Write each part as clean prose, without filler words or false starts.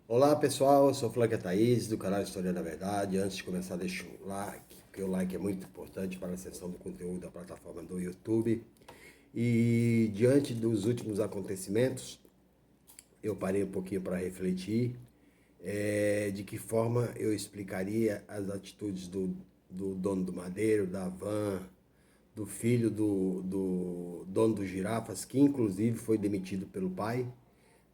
Olá pessoal, eu sou Flávia Thaís do canal História da Verdade. Antes de começar, deixa o like, porque o like é muito importante para a acessão do conteúdo da plataforma do YouTube. E diante dos últimos acontecimentos, eu parei um pouquinho para refletir de que forma eu explicaria as atitudes do dono do Madeiro, da van, do filho do dono dos Girafas, que inclusive foi demitido pelo pai,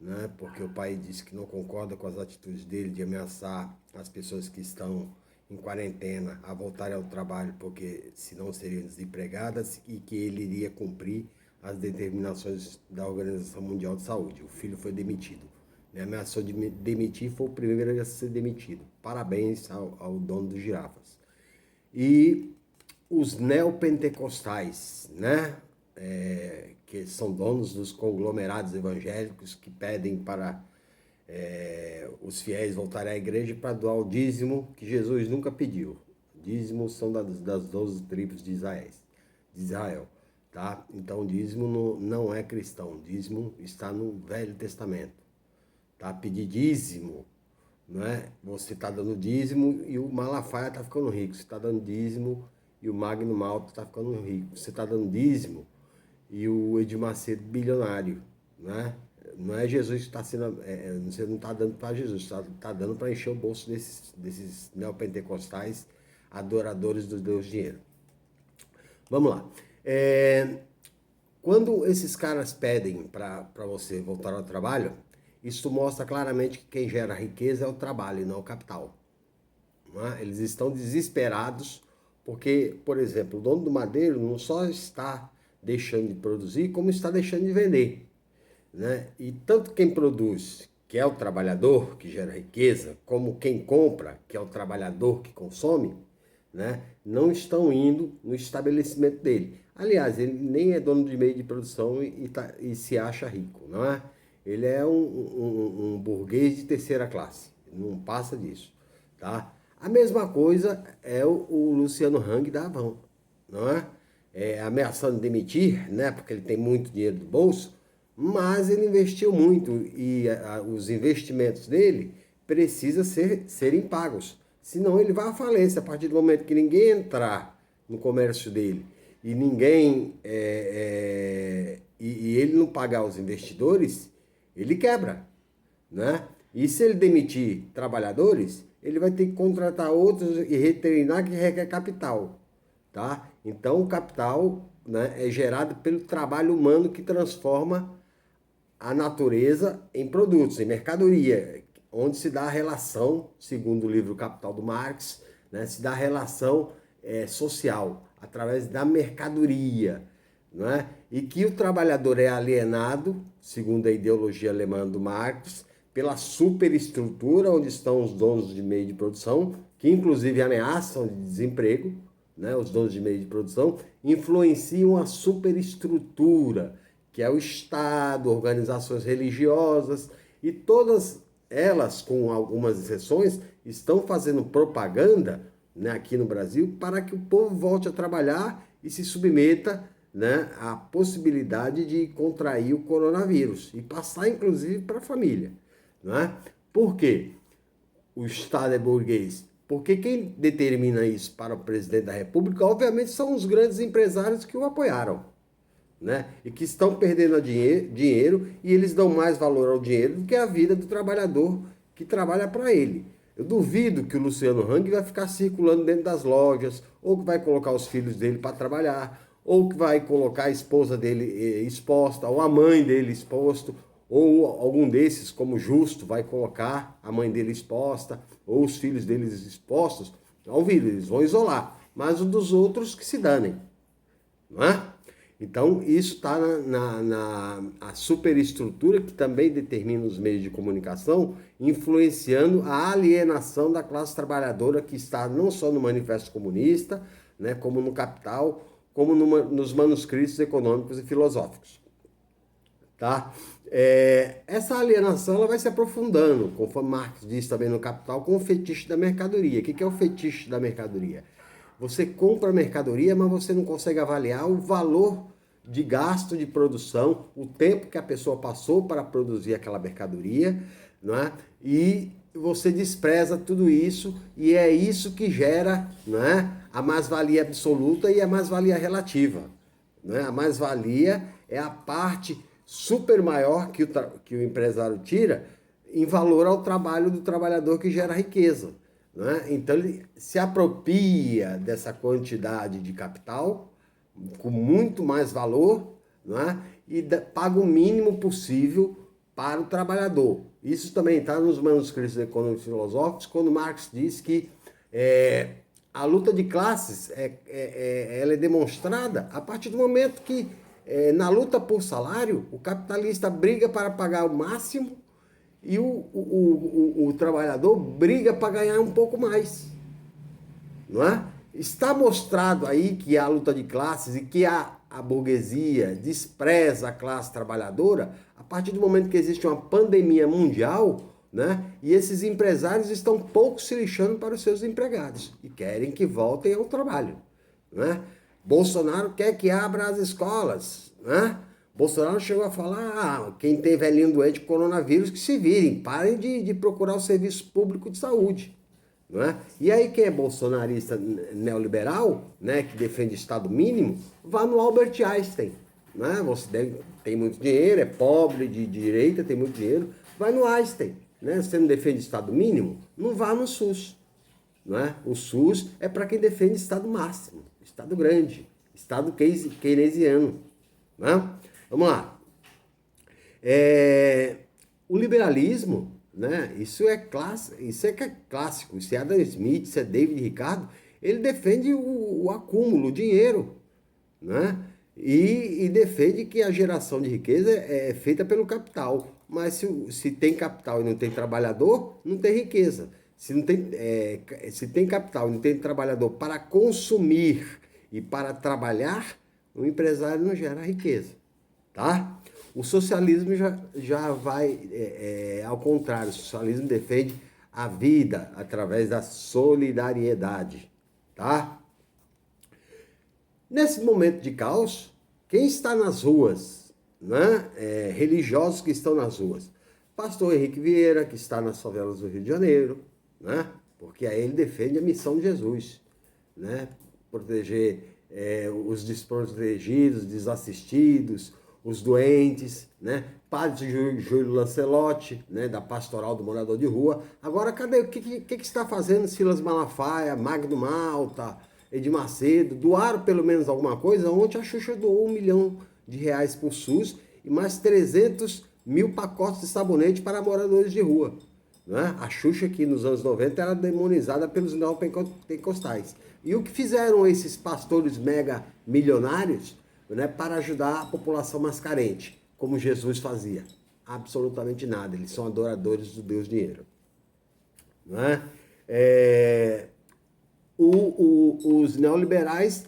né? Porque o pai disse que não concorda com as atitudes dele de ameaçar as pessoas que estão em quarentena a voltarem ao trabalho, porque senão seriam desempregadas, e que ele iria cumprir as determinações da Organização Mundial de Saúde. O filho foi demitido. Né? Ameaçou de demitir, foi o primeiro a ser demitido. Parabéns ao dono dos Girafas. E os neopentecostais, né? Que são donos dos conglomerados evangélicos que pedem para os fiéis voltarem à igreja para doar o dízimo que Jesus nunca pediu. Dízimos são das 12 tribos de Israel. Tá? Então o dízimo não é cristão, o dízimo está no Velho Testamento. Tá? Pedir dízimo, não é? Você está dando dízimo e o Malafaia está ficando rico. Você está dando dízimo e o Magno Malta está ficando rico. Você está dando dízimo e o Edir Macedo bilionário, né? Não é Jesus que está sendo, você não está dando para Jesus, está dando para encher o bolso desses neopentecostais adoradores do Deus dinheiro. Vamos lá. Quando esses caras pedem para você voltar ao trabalho, isso mostra claramente que quem gera riqueza é o trabalho e não o capital. Não é? Eles estão desesperados porque, por exemplo, o dono do Madeiro não só está deixando de produzir, como está deixando de vender. Né? E tanto quem produz, que é o trabalhador que gera riqueza, como quem compra, que é o trabalhador que consome, né? Não estão indo no estabelecimento dele. Aliás, ele nem é dono de meio de produção e se acha rico, não é? Ele é um burguês de terceira classe, não passa disso, tá? A mesma coisa é o Luciano Hang da Avon, não é? Ameaçando demitir, né? Porque ele tem muito dinheiro do bolso, mas ele investiu muito e os investimentos dele precisam serem pagos. Senão ele vai à falência. A partir do momento que ninguém entrar no comércio dele e ninguém e ele não pagar os investidores, ele quebra, né? E se ele demitir trabalhadores, ele vai ter que contratar outros e retrinar que requer capital, tá? Então o capital, né, é gerado pelo trabalho humano que transforma a natureza em produtos, em mercadoria, onde se dá a relação, segundo o livro Capital do Marx, né, se dá a relação social através da mercadoria, não é? E que o trabalhador é alienado, segundo a ideologia alemã do Marx, pela superestrutura onde estão os donos de meio de produção, que inclusive ameaçam de desemprego, né? Os donos de meio de produção influenciam a superestrutura, que é o Estado, organizações religiosas, e todas elas, com algumas exceções, estão fazendo propaganda, né, aqui no Brasil para que o povo volte a trabalhar e se submeta, né, à possibilidade de contrair o coronavírus e passar inclusive para a família. Né? Por quê? O Estado é burguês. Porque quem determina isso para o presidente da República, obviamente, são os grandes empresários que o apoiaram. Né? E que estão perdendo dinheiro e eles dão mais valor ao dinheiro do que à vida do trabalhador que trabalha para ele. Eu duvido que o Luciano Hang vai ficar circulando dentro das lojas, ou que vai colocar os filhos dele para trabalhar, ou que vai colocar a esposa dele exposta, ou a mãe dele exposto, ou algum desses, como Justo, vai colocar a mãe dele exposta, ou os filhos deles expostos ao vírus. Eles vão isolar, mas os dos outros que se danem. Não é? Então, isso está na superestrutura que também determina os meios de comunicação, influenciando a alienação da classe trabalhadora que está não só no Manifesto Comunista, né, como no Capital, como nos manuscritos econômicos e filosóficos. Tá? Essa alienação ela vai se aprofundando, conforme Marx diz também no Capital, com o fetiche da mercadoria. O que é o fetiche da mercadoria? Você compra a mercadoria, mas você não consegue avaliar o valor de gasto de produção, o tempo que a pessoa passou para produzir aquela mercadoria, não é? E você despreza tudo isso, e é isso que gera, não é, a mais-valia absoluta e a mais-valia relativa. Não é? A mais-valia é a parte super maior que o empresário tira em valor ao trabalho do trabalhador que gera riqueza. Né? Então ele se apropria dessa quantidade de capital com muito mais valor, né? E paga o mínimo possível para o trabalhador. Isso também está nos manuscritos econômicos filosóficos, quando Marx diz que a luta de classes ela é demonstrada a partir do momento que, na luta por salário, o capitalista briga para pagar o máximo e o trabalhador briga para ganhar um pouco mais. Não é? Está mostrado aí que há luta de classes e que a burguesia despreza a classe trabalhadora a partir do momento que existe uma pandemia mundial, né? E esses empresários estão pouco se lixando para os seus empregados e querem que voltem ao trabalho. Né? Bolsonaro quer que abra as escolas. Né? Bolsonaro chegou a falar, quem tem velhinho doente com coronavírus, que se virem, parem de procurar o serviço público de saúde. Não é? E aí quem é bolsonarista neoliberal, né, que defende Estado mínimo, vá no Albert Einstein. Né? Você tem muito dinheiro, é pobre, de direita, tem muito dinheiro, vai no Einstein. Né? Você não defende Estado mínimo? Não vá no SUS. Não é? O SUS é para quem defende Estado máximo, Estado grande, Estado keynesiano. Né? Vamos lá. O liberalismo, né? Isso é clássico, isso é Adam Smith, isso é David Ricardo, ele defende o acúmulo, o dinheiro, né? E defende que a geração de riqueza é feita pelo capital, mas se tem capital e não tem trabalhador, não tem riqueza. Se tem capital e não tem trabalhador para consumir e para trabalhar, o empresário não gera riqueza, tá? O socialismo já vai ao contrário. O socialismo defende a vida através da solidariedade, tá? Nesse momento de caos, quem está nas ruas, né? Religiosos que estão nas ruas. Pastor Henrique Vieira, que está nas favelas do Rio de Janeiro, né? Porque aí ele defende a missão de Jesus, né? Proteger os desprotegidos, desassistidos, os doentes, né? Padre Júlio Lancelotti, né? Da Pastoral do Morador de Rua. Agora, cadê? O que está fazendo Silas Malafaia, Magno Malta, Edir Macedo? Doaram pelo menos alguma coisa? Ontem a Xuxa doou R$1 milhão para o SUS e mais 300 mil pacotes de sabonete para moradores de rua. Né? A Xuxa, que nos anos 90 era demonizada pelos neopentecostais. E o que fizeram esses pastores mega milionários, né, para ajudar a população mais carente, como Jesus fazia? Absolutamente nada. Eles são adoradores do Deus Dinheiro. Não é? Os neoliberais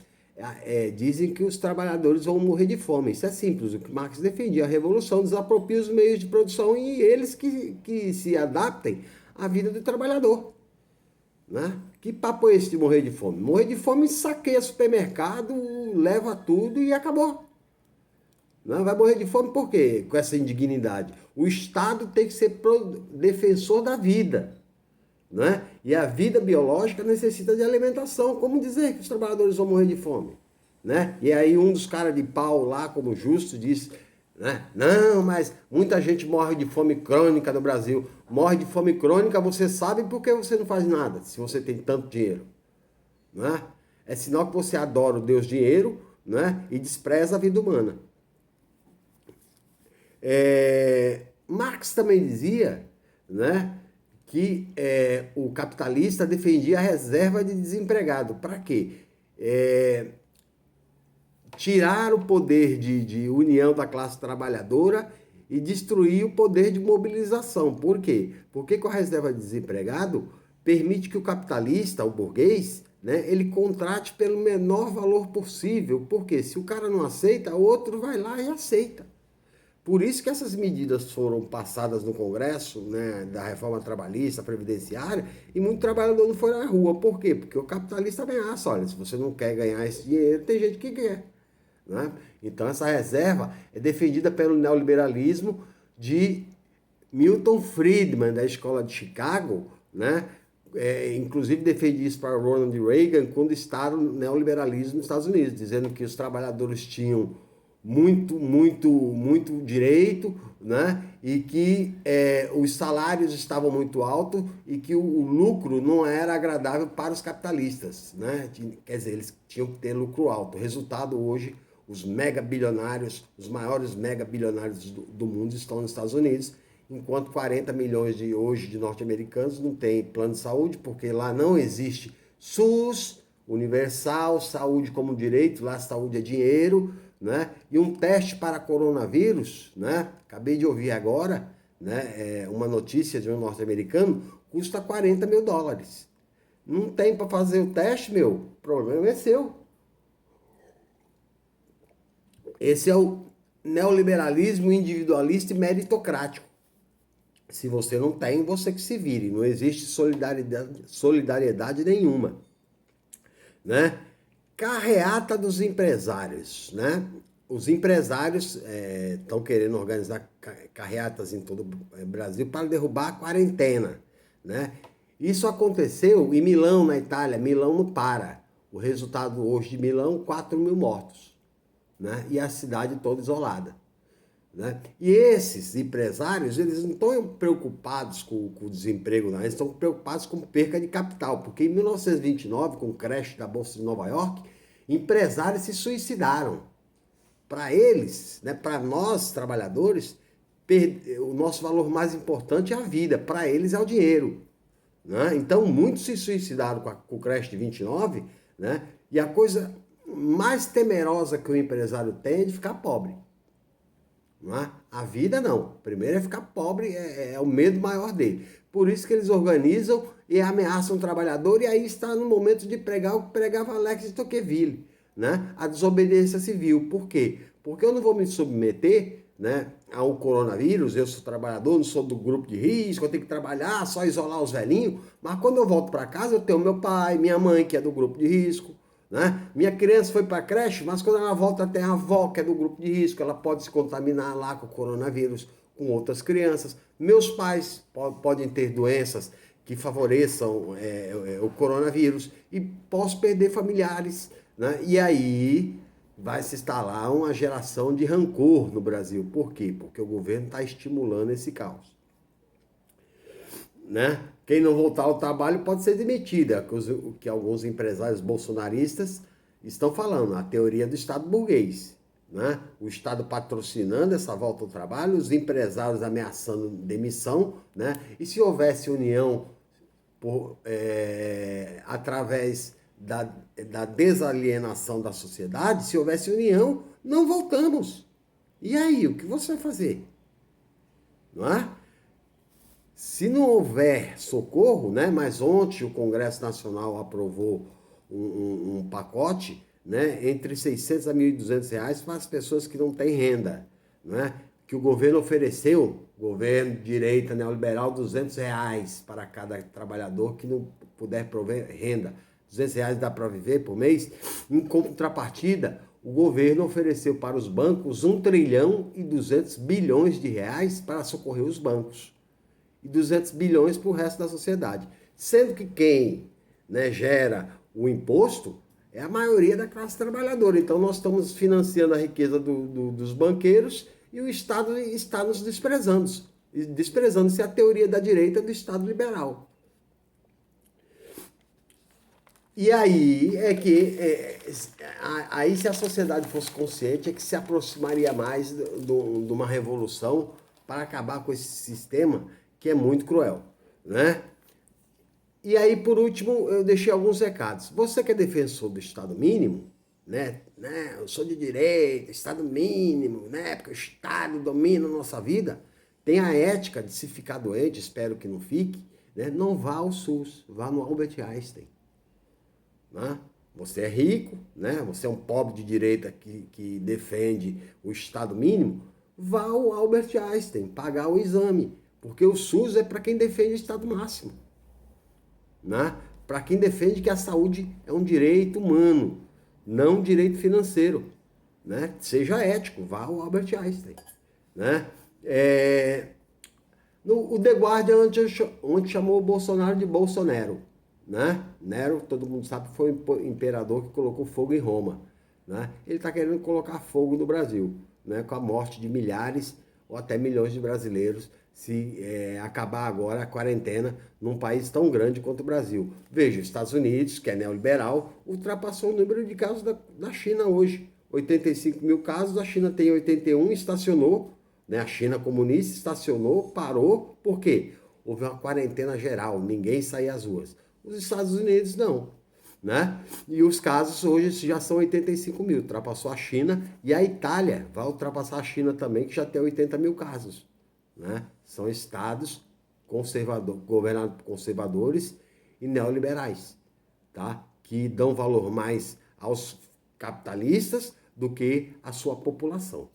dizem que os trabalhadores vão morrer de fome. Isso é simples. O que Marx defendia, a revolução desapropria os meios de produção e eles que se adaptem à vida do trabalhador. Né? Que papo é esse de morrer de fome? Morrer de fome, saqueia supermercado, leva tudo e acabou. Não vai morrer de fome por quê? Com essa indignidade. O Estado tem que ser defensor da vida. Né? E a vida biológica necessita de alimentação. Como dizer que os trabalhadores vão morrer de fome? Né? E aí um dos caras de pau lá, como Justo, disse, né? Não, mas muita gente morre de fome crônica no Brasil. Morre de fome crônica, você sabe porque você não faz nada, se você tem tanto dinheiro. Né? É sinal que você adora o Deus dinheiro, né? E despreza a vida humana. Marx também dizia, né, que o capitalista defendia a reserva de desempregado. Para quê? Tirar o poder de união da classe trabalhadora e destruir o poder de mobilização. Por quê? Porque com a reserva de desempregado permite que o capitalista, o burguês, né, ele contrate pelo menor valor possível. Porque se o cara não aceita, o outro vai lá e aceita. Por isso que essas medidas foram passadas no Congresso, né, da reforma trabalhista, previdenciária, e muito trabalhador não foi na rua. Por quê? Porque o capitalista ameaça, olha, se você não quer ganhar esse dinheiro, tem gente que quer. né? Então essa reserva é defendida pelo neoliberalismo de Milton Friedman, da Escola de Chicago, né? Inclusive defende isso para Ronald Reagan quando estava no neoliberalismo nos Estados Unidos, dizendo que os trabalhadores tinham muito direito, né? E que os salários estavam muito altos e que o lucro não era agradável para os capitalistas, né? Quer dizer, eles tinham que ter lucro alto. Resultado, hoje, os megabilionários, os maiores megabilionários do mundo estão nos Estados Unidos, enquanto 40 milhões de norte-americanos não têm plano de saúde, porque lá não existe SUS, universal, saúde como direito, lá saúde é dinheiro, né? E um teste para coronavírus, né? Acabei de ouvir agora, né? Uma notícia de um norte-americano, custa $40 mil. Não tem para fazer o teste, meu, o problema é seu. Esse é o neoliberalismo individualista e meritocrático. Se você não tem, você que se vire. Não existe solidariedade nenhuma, né? Carreata dos empresários, né? Os empresários estão querendo organizar carreatas em todo o Brasil para derrubar a quarentena, né? Isso aconteceu em Milão, na Itália. Milão não para. O resultado hoje de Milão, 4 mil mortos, né? E a cidade toda isolada, né? E esses empresários, eles não estão preocupados com o desemprego, não. Eles estão preocupados com perca de capital, porque em 1929, com o crash da Bolsa de Nova York, empresários se suicidaram. Para eles, né, para nós trabalhadores, o nosso valor mais importante é a vida, para eles é o dinheiro, né? Então muitos se suicidaram com o crash de 29, né? E a coisa mais temerosa que o empresário tem é de ficar pobre. Não é? A vida não. Primeiro é ficar pobre, é o medo maior dele. Por isso que eles organizam e ameaçam o trabalhador, e aí está no momento de pregar o que pregava Alex de Tocqueville, né? A desobediência civil. Por quê? Porque eu não vou me submeter, né, ao coronavírus, eu sou trabalhador, não sou do grupo de risco, eu tenho que trabalhar, só isolar os velhinhos, mas quando eu volto para casa eu tenho meu pai, minha mãe, que é do grupo de risco, né? Minha criança foi para a creche, mas quando ela volta tem a avó que é do grupo de risco, ela pode se contaminar lá com o coronavírus, com outras crianças. Meus pais podem ter doenças que favoreçam o coronavírus e posso perder familiares, né? E aí vai se instalar uma geração de rancor no Brasil. Por quê? Porque o governo está estimulando esse caos, né? Quem não voltar ao trabalho pode ser demitido, é o que alguns empresários bolsonaristas estão falando, a teoria do Estado burguês, né? O Estado patrocinando essa volta ao trabalho, os empresários ameaçando demissão, né? E se houvesse união através da desalienação da sociedade, se houvesse união, não voltamos. E aí, o que você vai fazer? Não é? Se não houver socorro, né? Mas ontem o Congresso Nacional aprovou um pacote, né, entre 600 a 1.200 reais para as pessoas que não têm renda, né? Que o governo ofereceu, governo de direita neoliberal, 200 reais para cada trabalhador que não puder prover renda. 200 reais dá para viver por mês. Em contrapartida, o governo ofereceu para os bancos 1 trilhão e 200 bilhões de reais para socorrer os bancos. E 200 bilhões para o resto da sociedade. Sendo que quem, né, gera o imposto é a maioria da classe trabalhadora. Então nós estamos financiando a riqueza dos banqueiros e o Estado está nos desprezando. Desprezando-se a teoria da direita do Estado liberal. E aí aí se a sociedade fosse consciente, é que se aproximaria mais de uma revolução para acabar com esse sistema que é muito cruel, né? E aí, por último, eu deixei alguns recados. Você que é defensor do Estado mínimo, né? Eu sou de direita, Estado mínimo, né? Porque o Estado domina a nossa vida. Tem a ética de se ficar doente, espero que não fique, né? Não vá ao SUS, vá no Albert Einstein. Né? Você é rico, né? Você é um pobre de direita que defende o Estado mínimo, vá ao Albert Einstein pagar o exame, porque o SUS é para quem defende o Estado máximo, né? Para quem defende que a saúde é um direito humano, não um direito financeiro. né? Seja ético, vá ao Albert Einstein, né? O The Guardian ontem chamou o Bolsonaro de Bolsonaro, né? Nero, todo mundo sabe, foi o imperador que colocou fogo em Roma, né? Ele está querendo colocar fogo no Brasil, né? Com a morte de milhares ou até milhões de brasileiros se acabar agora a quarentena num país tão grande quanto o Brasil. Veja, os Estados Unidos, que é neoliberal, ultrapassou o número de casos da China hoje. 85 mil casos, a China tem 81, estacionou, né? A China comunista estacionou, parou, por quê? Houve uma quarentena geral, ninguém saía às ruas. Os Estados Unidos não, né? E os casos hoje já são 85 mil, ultrapassou a China, e a Itália vai ultrapassar a China também, que já tem 80 mil casos, né? São estados governados por conservadores e neoliberais, tá? Que dão valor mais aos capitalistas do que à sua população,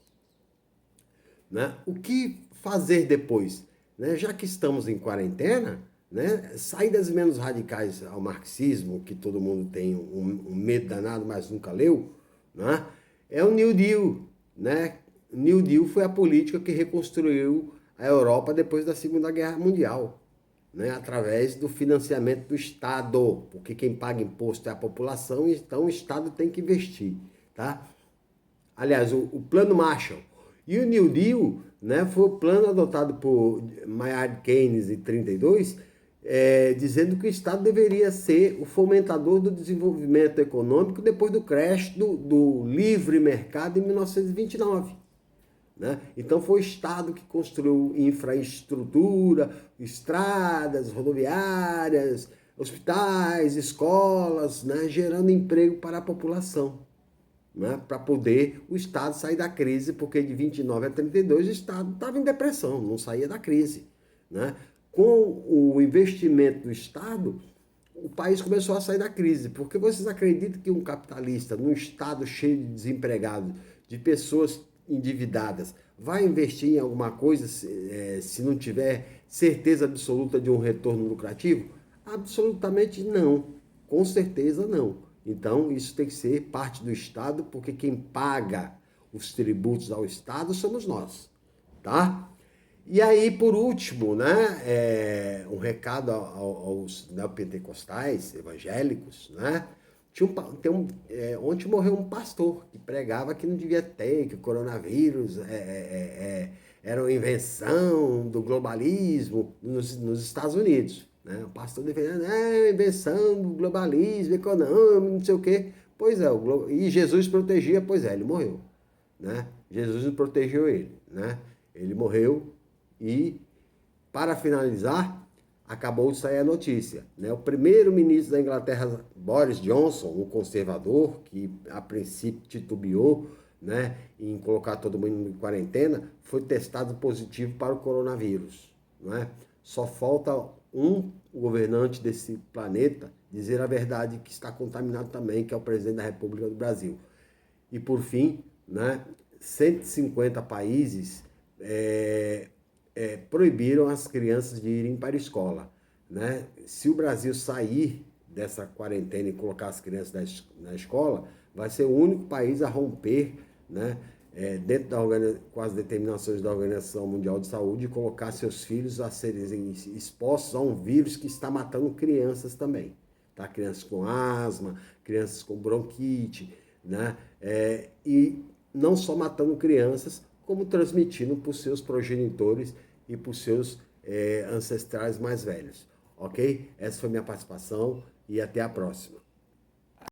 né? O que fazer depois? Né? Já que estamos em quarentena, né? Saídas menos radicais ao marxismo, que todo mundo tem um medo danado, mas nunca leu, né? É o New Deal. Né? New Deal foi a política que reconstruiu a Europa depois da Segunda Guerra Mundial, né? Através do financiamento do Estado, porque quem paga imposto é a população, então o Estado tem que investir. Tá? Aliás, o Plano Marshall. E o New Deal, né, foi o plano adotado por Maynard Keynes em 1932, dizendo que o Estado deveria ser o fomentador do desenvolvimento econômico depois do crash do livre mercado em 1929. Né? Então foi o Estado que construiu infraestrutura, estradas, rodoviárias, hospitais, escolas, né, gerando emprego para a população. Né, para poder o Estado sair da crise, porque de 29 a 32 o Estado estava em depressão, não saía da crise. Né? Com o investimento do Estado, o país começou a sair da crise, porque vocês acreditam que um capitalista, num Estado cheio de desempregados, de pessoas endividadas, vai investir em alguma coisa se não tiver certeza absoluta de um retorno lucrativo? Absolutamente não, com certeza não. Então, isso tem que ser parte do Estado, porque quem paga os tributos ao Estado somos nós, tá? E aí, por último, né, um recado aos neopentecostais, evangélicos, né? Ontem morreu um pastor que pregava que não devia ter, que o coronavírus era uma invenção do globalismo nos Estados Unidos. Né? O pastor defendendo invenção do globalismo econômico, não sei o quê. Pois é, e Jesus protegia, pois é, ele morreu. Né? Jesus não protegeu ele. Né? Ele morreu e, para finalizar, acabou de sair a notícia. Né? O primeiro-ministro da Inglaterra, Boris Johnson, um conservador, que a princípio titubeou, né, em colocar todo mundo em quarentena, foi testado positivo para o coronavírus. Né? Só falta um governante desse planeta dizer a verdade que está contaminado também, que é o presidente da República do Brasil. E por fim, né, 150 países proibiram as crianças de irem para a escola. Né? Se o Brasil sair dessa quarentena e colocar as crianças na escola, vai ser o único país a romper, né, dentro com as determinações da Organização Mundial de Saúde, colocar seus filhos a serem expostos a um vírus que está matando crianças também. Tá? Crianças com asma, crianças com bronquite, né? E não só matando crianças, como transmitindo para os seus progenitores e para os seus ancestrais mais velhos. Ok? Essa foi minha participação e até a próxima.